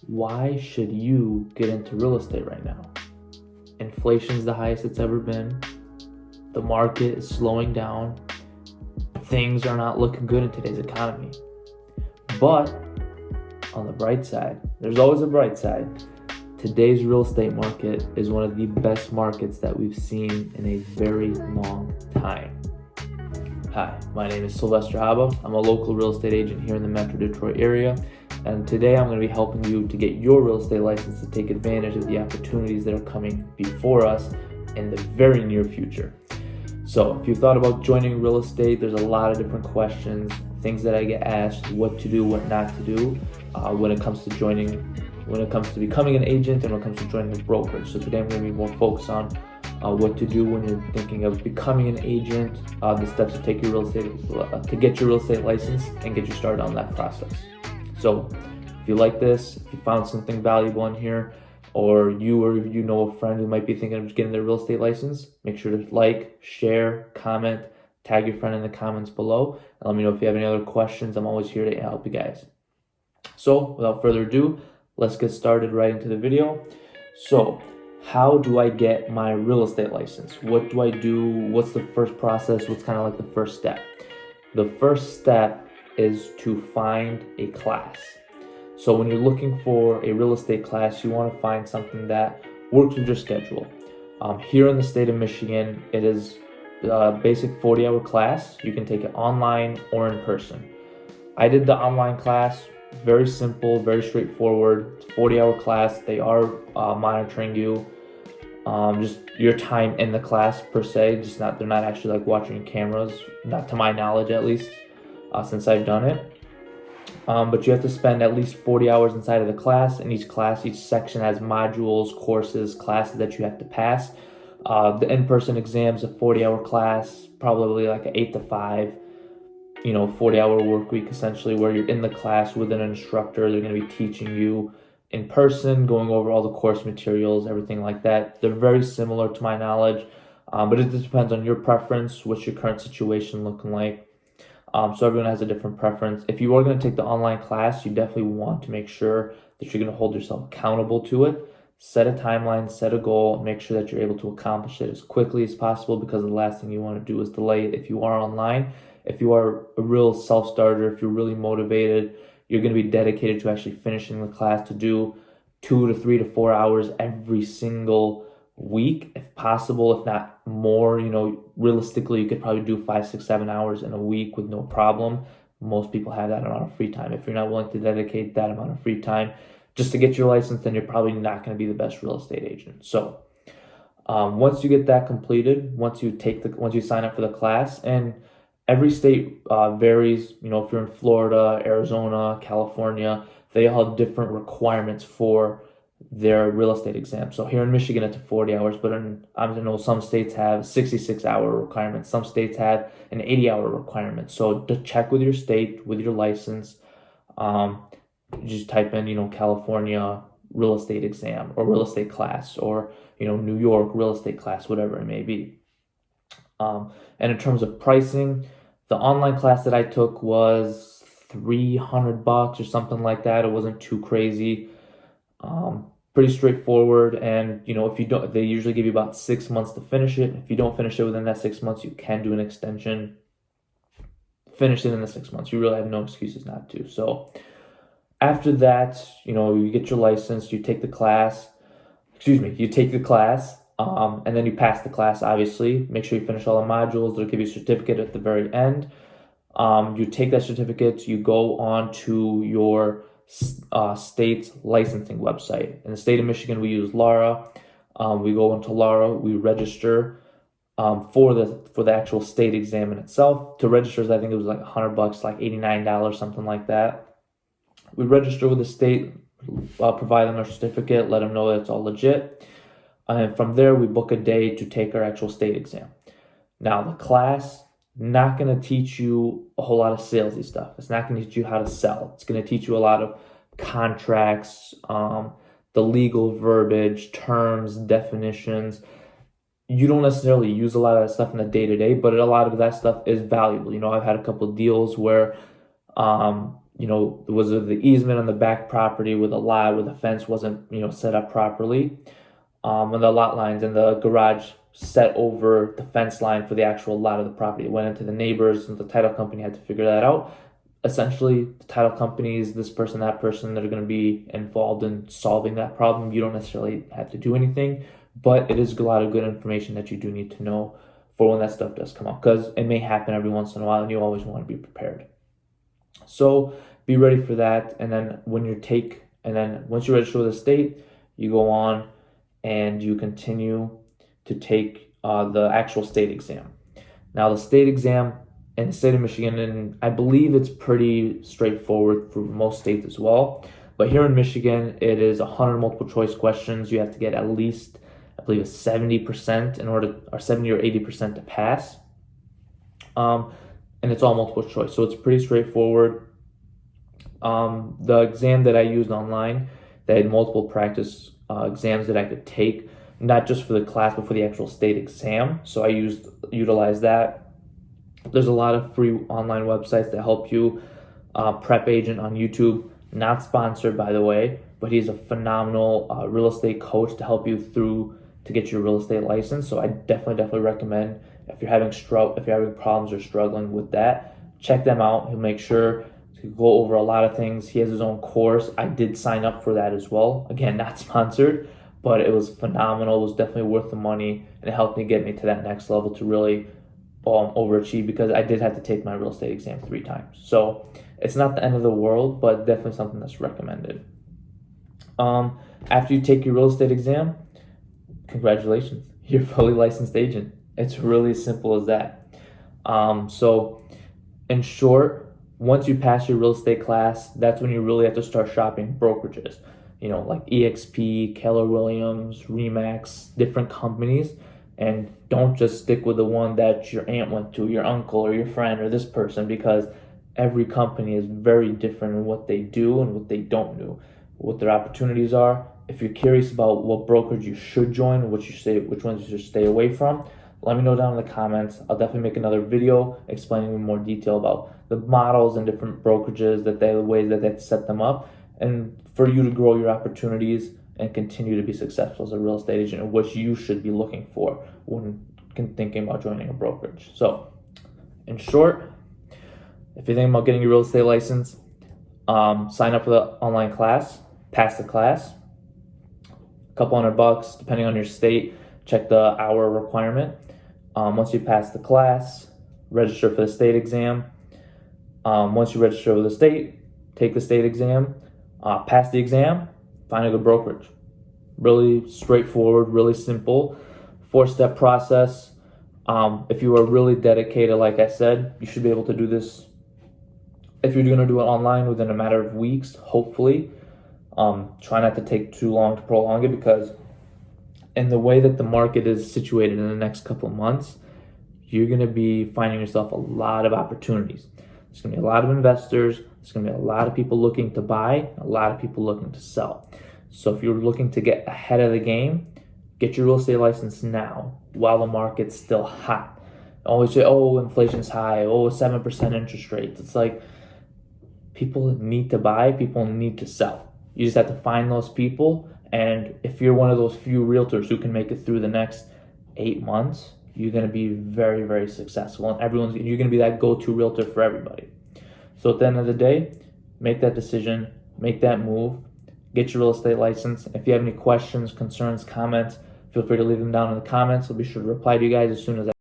Why should you get into real estate right now? Inflation's the highest it's ever been. The market is slowing down. Things are not looking good in today's economy. But on the bright side, there's always a bright side. Today's real estate market is one of the best markets that we've seen in a very long time. Hi, my name is Sylvester Haba. I'm a local real estate agent here in the Metro Detroit area, and today I'm going to be helping you to get your real estate license to take advantage of the opportunities that are coming before us in the very near future. So if you thought about joining real estate, there's a lot of different questions, things that I get asked, what to do, what not to do when it comes to becoming an agent and when it comes to joining a brokerage. So today I'm going to be more focused on what to do when you're thinking of becoming an agent, the steps to take your real estate to get your real estate license and get you started on that process. So if you like this, if you found something valuable in here, or you know a friend who might be thinking of getting their real estate license, make sure to like, share, comment, tag your friend in the comments below, and let me know if you have any other questions. I'm always here to help you guys. So without further ado, let's get started right into the video. So how do I get my real estate license? What do I do? What's the first process? What's kind of like the first step? The first step is to find a class. So when you're looking for a real estate class, you want to find something that works with your schedule. Here in the state of Michigan, it is a basic 40-hour class. You can take it online or in person. I did the online class. Very simple, very straightforward. It's a 40-hour class. They are monitoring you, just your time in the class per se. They're not actually like watching cameras, not to my knowledge at least, since I've done it. But you have to spend at least 40 hours inside of the class. In each section has modules, courses, classes that you have to pass. The in-person exam's a 40-hour class, probably like an 8 to 5. 40-hour work week essentially, where you're in the class with an instructor. They're going to be teaching you in person, going over all the course materials, everything like that. They're very similar to my knowledge, but it just depends on your preference, what's your current situation looking like. So everyone has a different preference. If you are going to take the online class, you definitely want to make sure that you're going to hold yourself accountable to it. Set a timeline, set a goal, and make sure that you're able to accomplish it as quickly as possible, because the last thing you want to do is delay it if you are online. If you are a real self-starter, if you're really motivated, you're going to be dedicated to actually finishing the class, to do 2 to 3 to 4 hours every single week, if possible, if not more. Realistically, you could probably do 5, 6, 7 hours in a week with no problem. Most people have that amount of free time. If you're not willing to dedicate that amount of free time just to get your license, then you're probably not going to be the best real estate agent. So once you get that completed, once you sign up for the class, and every state varies. If you're in Florida, Arizona, California, they all have different requirements for their real estate exam. So here in Michigan, it's 40 hours, but I know some states have 66-hour requirements. Some states have an 80-hour requirement. So to check with your state, with your license, just type in, California real estate exam or real estate class, or, New York real estate class, whatever it may be. And in terms of pricing, the online class that I took was $300 or something like that. It wasn't too crazy. Pretty straightforward. And if you don't, they usually give you about 6 months to finish it. If you don't finish it within that 6 months, you can do an extension. Finish it in the 6 months. You really have no excuses not to. So after that, you get your license, you take the class. You take the class. And then you pass the class, obviously. Make sure you finish all the modules. They'll give you a certificate at the very end. You take that certificate, you go on to your state's licensing website. In the state of Michigan, we use LARA. We go into LARA, we register for the actual state exam in itself. To register, I think it was like $100, like $89, something like that. We register with the state, provide them our certificate, let them know that it's all legit. And from there, we book a day to take our actual state exam. Now, the class, not going to teach you a whole lot of salesy stuff. It's not going to teach you how to sell. It's going to teach you a lot of contracts, the legal verbiage, terms, definitions. You don't necessarily use a lot of that stuff in the day-to-day, but a lot of that stuff is valuable. I've had a couple of deals where was the easement on the back property with a lot where the fence wasn't, set up properly. And the lot lines and the garage set over the fence line for the actual lot of the property. It went into the neighbors, and the title company had to figure that out. Essentially, the title companies, this person, that person, that are going to be involved in solving that problem. You don't necessarily have to do anything, but it is a lot of good information that you do need to know for when that stuff does come up, because it may happen every once in a while, and you always want to be prepared. So be ready for that. And then once you register with the state, you go on and you continue to take the actual state exam. Now, the state exam in the state of Michigan, and I believe it's pretty straightforward for most states as well, but here in Michigan, it is 100 multiple choice questions. You have to get at least, I believe, it's 70% or 70 or 80% to pass. And it's all multiple choice, so it's pretty straightforward. The exam that I used online, they had multiple practice exams that I could take, not just for the class, but for the actual state exam. So I utilized that. There's a lot of free online websites that help you. Prep Agent on YouTube, not sponsored by the way, but he's a phenomenal real estate coach to help you through to get your real estate license. So I definitely recommend, if you're having problems or struggling with that, check them out. He'll make sure to go over a lot of things. He has his own course. I did sign up for that as well. Again, not sponsored, but it was phenomenal. It was definitely worth the money, and it helped me get me to that next level to really overachieve, because I did have to take my real estate exam 3 times. So it's not the end of the world, but definitely something that's recommended. After you take your real estate exam, congratulations, you're a fully licensed agent. It's really as simple as that. So in short, once you pass your real estate class, that's when you really have to start shopping brokerages, like EXP, Keller Williams, Remax, different companies. And don't just stick with the one that your aunt went to, your uncle, or your friend, or this person, because every company is very different in what they do and what they don't do, what their opportunities are. If you're curious about what brokerage you should join, which ones you should stay away from, let me know down in the comments. I'll definitely make another video explaining in more detail about the models and different brokerages, the ways that they set them up, and for you to grow your opportunities and continue to be successful as a real estate agent, and what you should be looking for when thinking about joining a brokerage. So, in short, if you're thinking about getting your real estate license, sign up for the online class, pass the class, a couple $100 depending on your state. Check the hour requirement. Once you pass the class, register for the state exam. Once you register with the state, take the state exam, pass the exam, find a good brokerage. Really straightforward, really simple, 4-step process. If you are really dedicated, like I said, you should be able to do this. If you're going to do it online within a matter of weeks, hopefully. Try not to take too long to prolong it, because in the way that the market is situated in the next couple of months, you're going to be finding yourself a lot of opportunities. There's going to be a lot of investors. There's going to be a lot of people looking to buy, a lot of people looking to sell. So if you're looking to get ahead of the game, get your real estate license now while the market's still hot. Always say, oh, inflation's high, oh, 7% interest rates. It's like, people need to buy, people need to sell. You just have to find those people. And if you're one of those few realtors who can make it through the next 8 months, you're going to be very, very successful. And you're going to be that go-to realtor for everybody. So at the end of the day, make that decision, make that move, get your real estate license. If you have any questions, concerns, comments, feel free to leave them down in the comments. I'll be sure to reply to you guys as soon as I